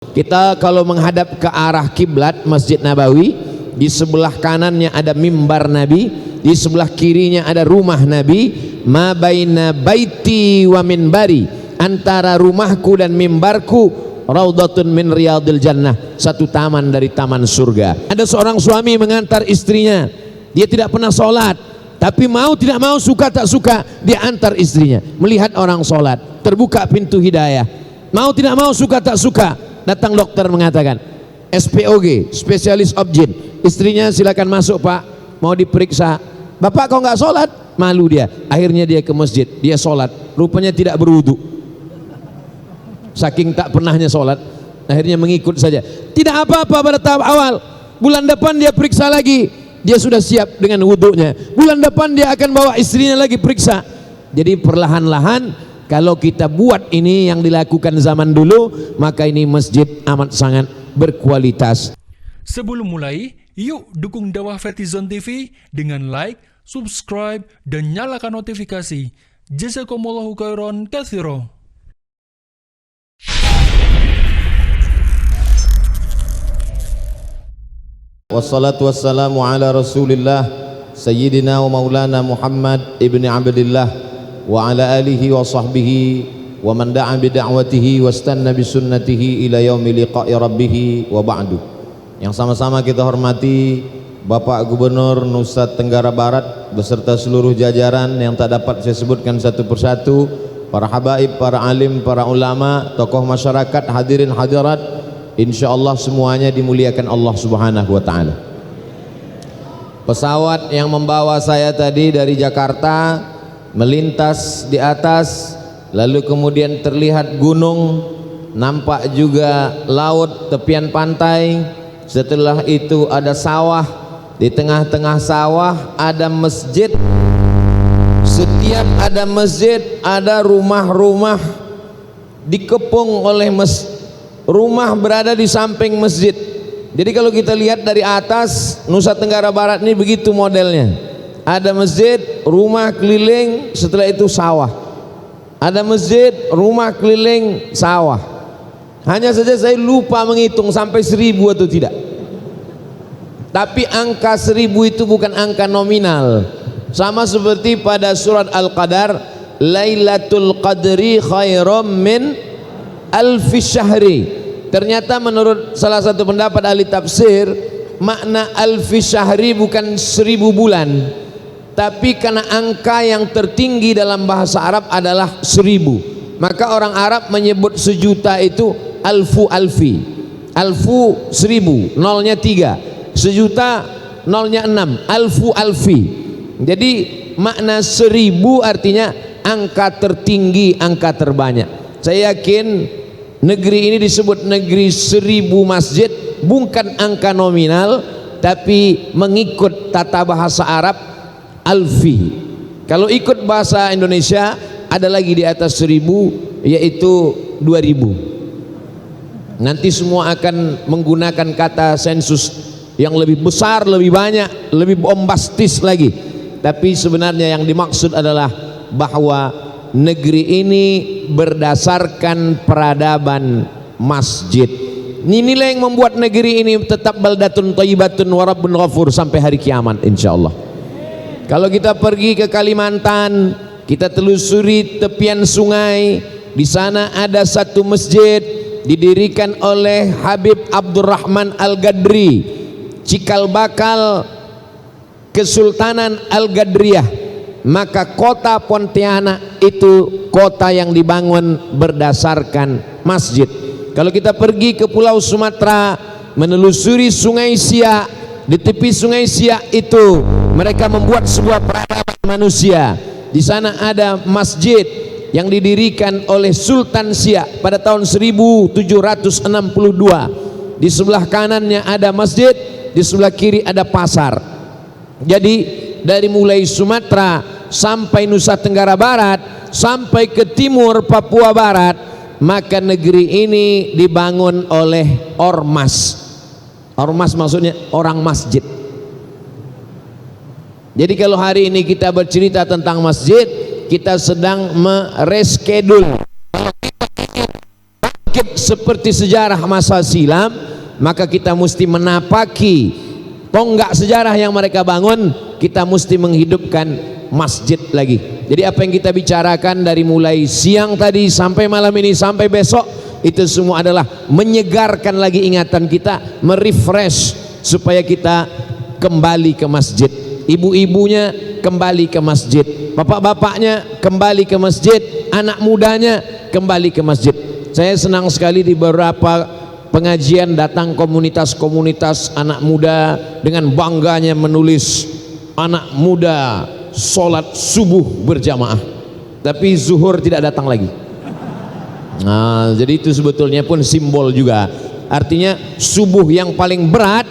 Kita kalau menghadap ke arah kiblat Masjid Nabawi, di sebelah kanannya ada mimbar Nabi, di sebelah kirinya ada rumah Nabi. Ma baina baiti wa minbari, antara rumahku dan mimbarku raudhatun min riyadil jannah, satu taman dari taman surga. Ada seorang suami mengantar istrinya, dia tidak pernah sholat, tapi mau tidak mau, suka tak suka, dia antar istrinya. Melihat orang sholat, terbuka pintu hidayah. Mau tidak mau, suka tak suka, datang dokter mengatakan SPOG, spesialis objin, istrinya silakan masuk pak, mau diperiksa. Bapak kok nggak sholat? Malu dia. Akhirnya dia ke masjid, dia sholat, rupanya tidak berwudu, saking tak pernahnya sholat. Akhirnya mengikut saja, tidak apa-apa pada tahap awal. Bulan depan dia periksa lagi, dia sudah siap dengan wudunya. Bulan depan dia akan bawa istrinya lagi periksa. Jadi perlahan-lahan kalau kita buat ini yang dilakukan zaman dulu, maka ini masjid amat sangat berkualitas. Sebelum mulai, yuk dukung dakwah Fethizon TV dengan like, subscribe, dan nyalakan notifikasi. Jazakumullahu khairan katsira. Wassalatu wassalamu ala rasulillah Sayyidina wa maulana Muhammad ibni Abdillah wa ala alihi wa sahbihi wa man da'a bida'watihi wa istanna bisunnatihi ila yaumi liqa'i rabbih wa ba'du. Yang sama-sama kita hormati Bapak Gubernur Nusa Tenggara Barat beserta seluruh jajaran yang tak dapat saya sebutkan satu persatu, para habaib, para alim, para ulama, tokoh masyarakat, hadirin hadirat, insyaallah semuanya dimuliakan Allah Subhanahu wa taala. Pesawat yang membawa saya tadi dari Jakarta melintas di atas, lalu kemudian terlihat gunung, nampak juga laut, tepian pantai. Setelah itu ada sawah, di tengah-tengah sawah ada masjid. Setiap ada masjid ada rumah-rumah dikepung oleh rumah berada di samping masjid. Jadi kalau kita lihat dari atas, Nusa Tenggara Barat ini begitu modelnya. Ada masjid, rumah keliling, setelah itu sawah. Ada masjid, rumah keliling, sawah. Hanya saja saya lupa menghitung sampai 1000 atau tidak. Tapi angka 1000 itu bukan angka nominal. Sama seperti pada surat Al-Qadar, Lailatul Qadri khairum min alfi syahri. Ternyata menurut salah satu pendapat ahli tafsir, makna alfi syahri bukan 1000 bulan, tapi karena angka yang tertinggi dalam bahasa Arab adalah 1000, maka orang Arab menyebut sejuta itu alfi. Alfu 1000, nolnya 3, sejuta nolnya 6, alfi. Jadi makna 1000 artinya angka tertinggi, angka terbanyak. Saya yakin negeri ini disebut negeri 1000 masjid bukan angka nominal, tapi mengikut tata bahasa Arab alfi. Kalau ikut bahasa Indonesia ada lagi di atas 1000, yaitu 2000. Nanti semua akan menggunakan kata sensus yang lebih besar, lebih banyak, lebih bombastis lagi. Tapi sebenarnya yang dimaksud adalah bahwa negeri ini berdasarkan peradaban masjid. Inilah yang membuat negeri ini tetap baldatun thayyibatun wa rabbun ghafur sampai hari kiamat insyaallah. Kalau kita pergi ke Kalimantan, kita telusuri tepian sungai, di sana ada satu masjid didirikan oleh Habib Abdurrahman Al-Gadri, cikal bakal Kesultanan Al-Gadriyah. Maka kota Pontianak itu kota yang dibangun berdasarkan masjid. Kalau kita pergi ke Pulau Sumatera, menelusuri Sungai Siak, di tepi Sungai Siak itu mereka membuat sebuah peradaban manusia. Di sana ada masjid yang didirikan oleh Sultan Siak pada tahun 1762. Di sebelah kanannya ada masjid, di sebelah kiri ada pasar. Jadi dari mulai Sumatera sampai Nusa Tenggara Barat sampai ke timur Papua Barat, maka negeri ini dibangun oleh ormas. Ormas maksudnya orang masjid. Jadi kalau hari ini kita bercerita tentang masjid, kita sedang mereschedule seperti sejarah masa silam, maka kita mesti menapaki tonggak sejarah yang mereka bangun. Kita mesti menghidupkan masjid lagi. Jadi apa yang kita bicarakan dari mulai siang tadi sampai malam ini sampai besok, itu semua adalah menyegarkan lagi ingatan kita, merefresh supaya kita kembali ke masjid. Ibu-ibunya kembali ke masjid, bapak-bapaknya kembali ke masjid, anak mudanya kembali ke masjid. Saya senang sekali di beberapa pengajian datang komunitas-komunitas anak muda dengan bangganya menulis anak muda sholat subuh berjamaah, tapi zuhur tidak datang lagi. Nah, jadi itu sebetulnya pun simbol juga. Artinya subuh yang paling berat,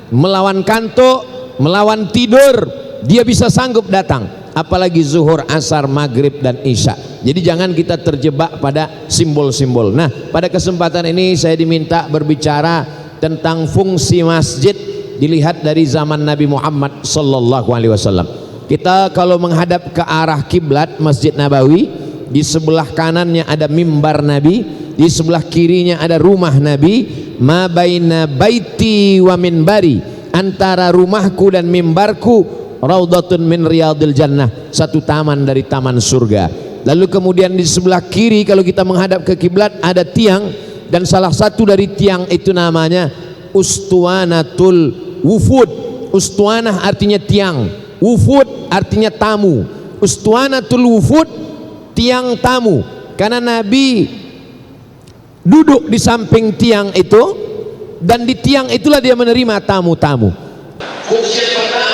melawan kantuk, melawan tidur, dia bisa sanggup datang, apalagi zuhur, asar, maghrib dan isya. Jadi jangan kita terjebak pada simbol-simbol. Nah, pada kesempatan ini saya diminta berbicara tentang fungsi masjid dilihat dari zaman Nabi Muhammad sallallahu alaihi wasallam. Kita kalau menghadap ke arah kiblat Masjid Nabawi, di sebelah kanannya ada mimbar Nabi, di sebelah kirinya ada rumah Nabi. Ma baina baiti wa minbari, antara rumahku dan mimbarku raudhatun min riyadil jannah, satu taman dari taman surga. Lalu kemudian di sebelah kiri kalau kita menghadap ke kiblat ada tiang, dan salah satu dari tiang itu namanya Ustuanatul Wufud. Ustuanah artinya tiang, wufud artinya tamu. Ustuanatul Wufud, tiang tamu, karena Nabi duduk di samping tiang itu, dan di tiang itulah dia menerima tamu-tamu. Fungsi pertama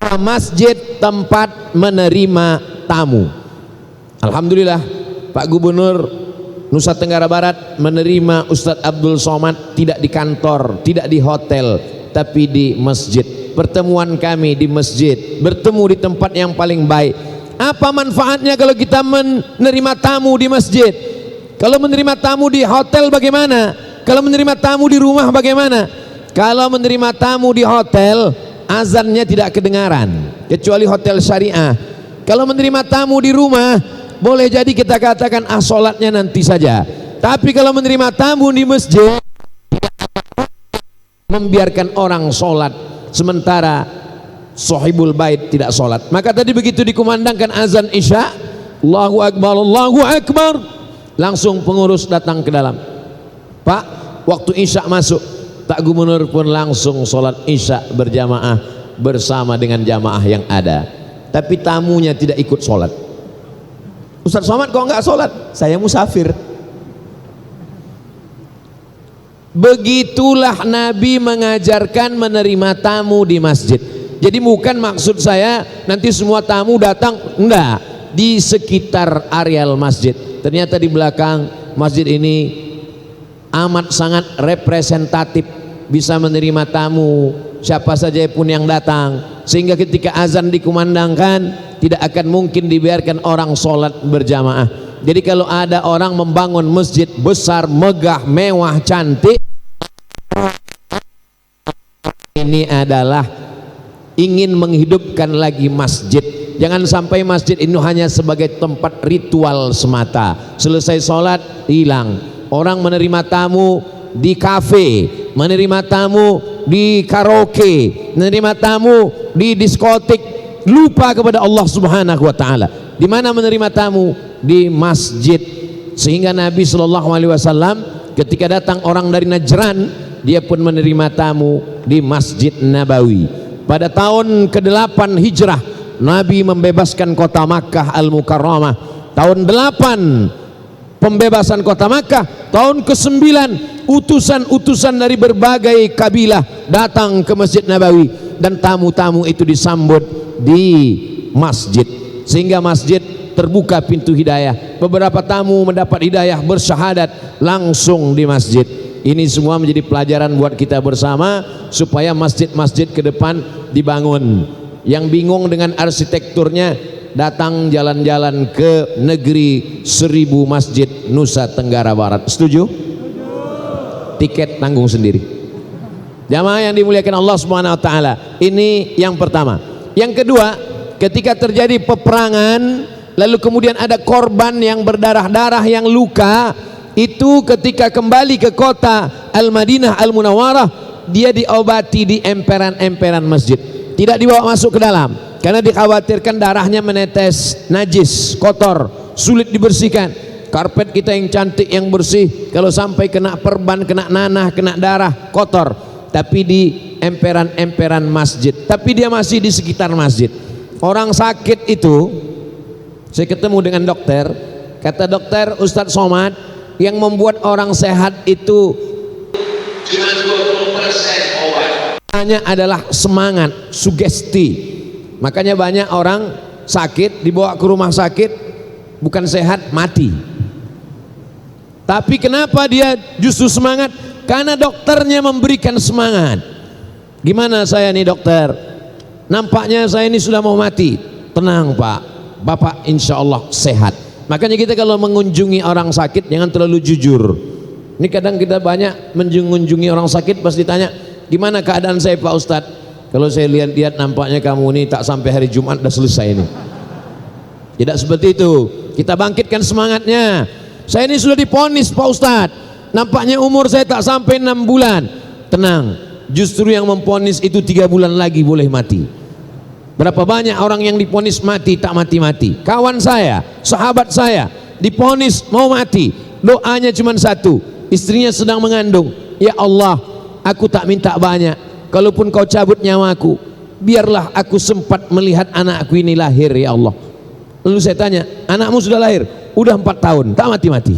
adalah masjid tempat menerima tamu. Alhamdulillah Pak Gubernur Nusa Tenggara Barat menerima Ustadz Abdul Somad tidak di kantor, tidak di hotel, tapi di masjid. Pertemuan kami di masjid, bertemu di tempat yang paling baik. Apa manfaatnya kalau kita menerima tamu di masjid? Kalau menerima tamu di hotel bagaimana? Kalau menerima tamu di rumah bagaimana? Kalau menerima tamu di hotel, azannya tidak kedengaran, kecuali hotel syariah. Kalau menerima tamu di rumah, boleh jadi kita katakan sholatnya nanti saja. Tapi kalau menerima tamu di masjid, membiarkan orang sholat, sementara sahibul bait tidak sholat. Maka tadi begitu dikumandangkan azan isya, Allahu Akbar, Allahu Akbar, langsung pengurus datang ke dalam. Pak, waktu isya masuk. Pak Gubernur pun langsung sholat isya berjamaah bersama dengan jamaah yang ada. Tapi tamunya tidak ikut sholat. Ustaz Somad kok enggak sholat? Saya musafir. Begitulah Nabi mengajarkan menerima tamu di masjid. Jadi bukan maksud saya nanti semua tamu datang, enggak, di sekitar areal masjid. Ternyata di belakang masjid ini amat sangat representatif, bisa menerima tamu siapa saja pun yang datang, sehingga ketika azan dikumandangkan tidak akan mungkin dibiarkan orang sholat berjamaah. Jadi kalau ada orang membangun masjid besar, megah, mewah, cantik, ini adalah ingin menghidupkan lagi masjid. Jangan sampai masjid ini hanya sebagai tempat ritual semata. Selesai sholat hilang. Orang menerima tamu di kafe, menerima tamu di karaoke, menerima tamu di diskotik, lupa kepada Allah Subhanahu wa taala. Di mana menerima tamu? Di masjid. Sehingga Nabi sallallahu alaihi wasallam ketika datang orang dari Najran, dia pun menerima tamu di Masjid Nabawi. Pada tahun ke-8 Hijrah, Nabi membebaskan kota Makkah Al-Mukarramah. Tahun 8 pembebasan kota Makkah, tahun ke-9 utusan-utusan dari berbagai kabilah datang ke Masjid Nabawi, dan tamu-tamu itu disambut di masjid, sehingga masjid terbuka pintu hidayah. Beberapa tamu mendapat hidayah bersyahadat langsung di masjid. Ini semua menjadi pelajaran buat kita bersama supaya masjid-masjid ke depan dibangun. Yang bingung dengan arsitekturnya, datang jalan-jalan ke negeri 1000 masjid Nusa Tenggara Barat. Setuju? Tiket tanggung sendiri. Jamaah yang dimuliakan Allah Subhanahu wa taala. Ini yang pertama. Yang kedua, ketika terjadi peperangan lalu kemudian ada korban yang berdarah-darah, yang luka, itu ketika kembali ke kota Al-Madinah Al-Munawwarah, dia diobati di emperan-emperan masjid, tidak dibawa masuk ke dalam karena dikhawatirkan darahnya menetes, najis, kotor, sulit dibersihkan. Karpet kita yang cantik, yang bersih, kalau sampai kena perban, kena nanah, kena darah, kotor. Tapi di emperan-emperan masjid, tapi dia masih di sekitar masjid. Orang sakit itu, saya ketemu dengan dokter, kata dokter, Ustadz Somad, yang membuat orang sehat itu cuma 20% obat, hanya adalah semangat, sugesti. Makanya banyak orang sakit dibawa ke rumah sakit, bukan sehat, mati. Tapi kenapa dia justru semangat? Karena dokternya memberikan semangat. Gimana saya nih dokter? Nampaknya saya ini sudah mau mati. Tenang Pak, Bapak insya Allah sehat. Makanya kita kalau mengunjungi orang sakit jangan terlalu jujur. Ini kadang kita banyak mengunjungi orang sakit, pas ditanya, gimana keadaan saya Pak Ustadz? Kalau saya lihat-lihat nampaknya kamu ini tak sampai hari Jumat udah selesai ini. Tidak seperti itu. Kita bangkitkan semangatnya. Saya ini sudah diponis Pak Ustadz, nampaknya umur saya tak sampai 6 bulan. Tenang, justru yang memponis itu 3 bulan lagi boleh mati. Berapa banyak orang yang diponis mati tak mati-mati. Kawan saya, sahabat saya diponis mau mati, doanya cuma satu, istrinya sedang mengandung, ya Allah, aku tak minta banyak, kalaupun kau cabut nyawaku, biarlah aku sempat melihat anakku ini lahir ya Allah. Lalu saya tanya, anakmu sudah lahir? Udah 4 tahun, tak mati-mati.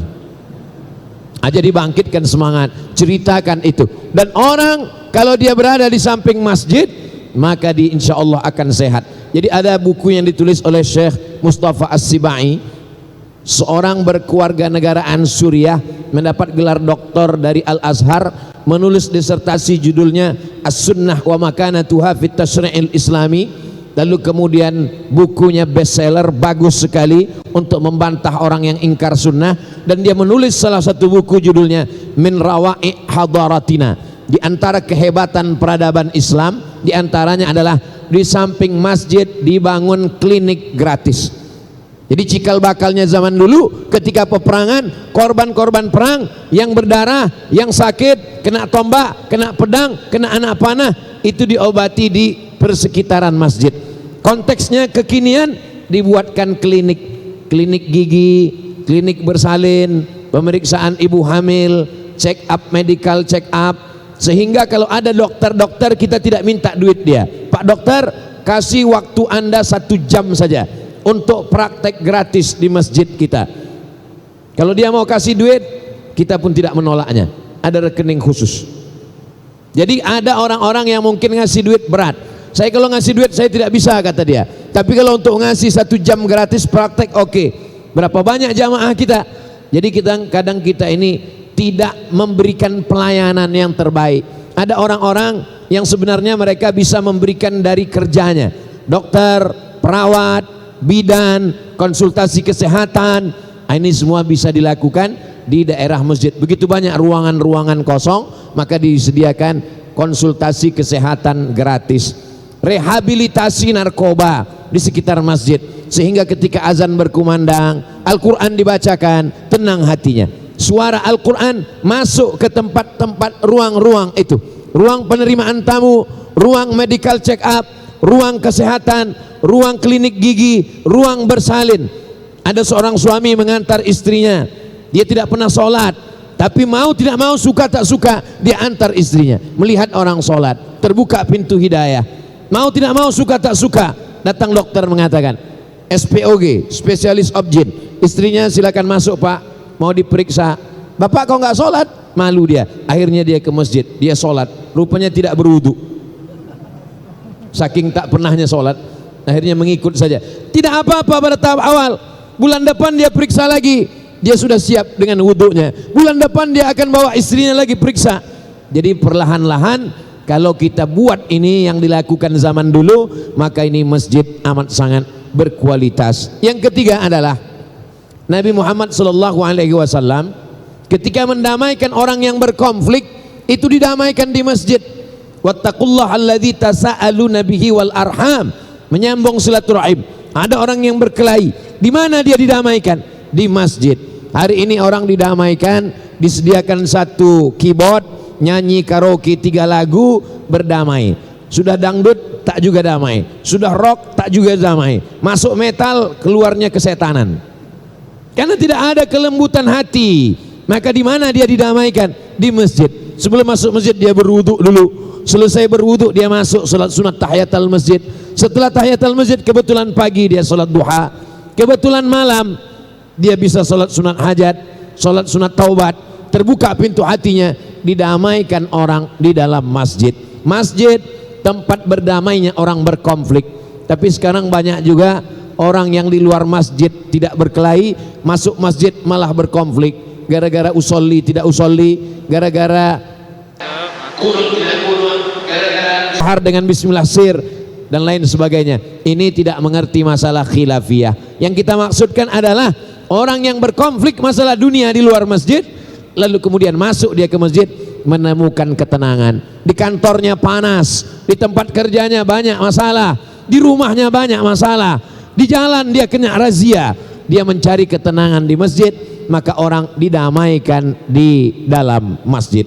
Aja dibangkitkan semangat, ceritakan itu. Dan orang kalau dia berada di samping masjid, maka di insya Allah akan sehat. Jadi ada buku yang ditulis oleh Syekh Mustafa As-Sibai, seorang berkeluarga negaraan Suriah, mendapat gelar doktor dari Al-Azhar, menulis disertasi judulnya As-Sunnah wa Makanatuha fit Tasyri'il Islami. Lalu kemudian bukunya bestseller, bagus sekali untuk membantah orang yang ingkar sunnah. Dan dia menulis salah satu buku judulnya Min Rawa'i Hadaratina. Di antara kehebatan peradaban Islam, di antaranya adalah di samping masjid dibangun klinik gratis. Jadi cikal bakalnya zaman dulu ketika peperangan, korban-korban perang yang berdarah, yang sakit, kena tombak, kena pedang, kena anak panah, itu diobati di persekitaran masjid. Konteksnya kekinian, dibuatkan klinik, klinik gigi, klinik bersalin, pemeriksaan ibu hamil, check up, medical check up, sehingga kalau ada dokter-dokter kita tidak minta duit dia. Pak dokter, kasih waktu Anda 1 jam saja untuk praktek gratis di masjid kita. Kalau dia mau kasih duit, kita pun tidak menolaknya, ada rekening khusus. Jadi ada orang-orang yang mungkin ngasih duit berat, saya kalau ngasih duit saya tidak bisa kata dia, tapi kalau untuk ngasih 1 jam gratis praktek oke. Berapa banyak jamaah kita? Jadi kadang kita ini tidak memberikan pelayanan yang terbaik. Ada orang-orang yang sebenarnya mereka bisa memberikan dari kerjanya, dokter, perawat, bidan, konsultasi kesehatan, ini semua bisa dilakukan di daerah masjid. Begitu banyak ruangan-ruangan kosong, maka disediakan konsultasi kesehatan gratis. Rehabilitasi narkoba di sekitar masjid, sehingga ketika azan berkumandang, Al-Quran dibacakan, tenang hatinya, suara Al-Quran masuk ke tempat-tempat ruang-ruang itu, ruang penerimaan tamu, ruang medical check up, ruang kesehatan, ruang klinik gigi, ruang bersalin. Ada seorang suami mengantar istrinya, dia tidak pernah sholat, tapi mau tidak mau, suka tak suka, dia antar istrinya. Melihat orang sholat, terbuka pintu hidayah. Mau tidak mau, suka tak suka, datang dokter mengatakan, SPOG, spesialis objin, istrinya silakan masuk Pak, mau diperiksa. Bapak kok nggak sholat? Malu dia. Akhirnya dia ke masjid, dia sholat, rupanya tidak berwudu. Saking tak pernahnya sholat, akhirnya mengikut saja. Tidak apa-apa pada tahap awal, bulan depan dia periksa lagi, dia sudah siap dengan wudunya. Bulan depan dia akan bawa istrinya lagi periksa. Jadi perlahan-lahan kalau kita buat ini yang dilakukan zaman dulu, maka ini masjid amat sangat berkualitas. Yang ketiga adalah Nabi Muhammad SAW ketika mendamaikan orang yang berkonflik, itu didamaikan di masjid. Wattaqullaha alladzi tasaaluna bihi wal arham, menyambung silaturahim. Ada orang yang berkelahi, di mana dia didamaikan? Di masjid. Hari ini orang didamaikan, disediakan satu keyboard, nyanyi karaoke 3 lagu, berdamai. Sudah dangdut tak juga damai, sudah rock tak juga damai, masuk metal keluarnya kesetanan. Karena tidak ada kelembutan hati. Maka di mana dia didamaikan? Di masjid. Sebelum masuk masjid dia berwudu dulu. Selesai berwudu dia masuk salat sunat tahiyatul masjid. Setelah tahiyatul masjid kebetulan pagi dia salat duha. Kebetulan malam dia bisa salat sunat hajat, salat sunat taubat. Terbuka pintu hatinya, didamaikan orang di dalam masjid. Masjid tempat berdamainya orang berkonflik. Tapi sekarang banyak juga orang yang di luar masjid tidak berkelahi, masuk masjid malah berkonflik. Gara-gara usolli tidak usolli, gara-gara kunut tidak kunut, gara-gara sahar dengan bismillah sir dan lain sebagainya. Ini tidak mengerti masalah khilafiyah. Yang kita maksudkan adalah orang yang berkonflik masalah dunia di luar masjid, lalu kemudian masuk dia ke masjid menemukan ketenangan. Di kantornya panas, di tempat kerjanya banyak masalah, di rumahnya banyak masalah, di jalan dia kena razia, dia mencari ketenangan di masjid, maka orang didamaikan di dalam masjid.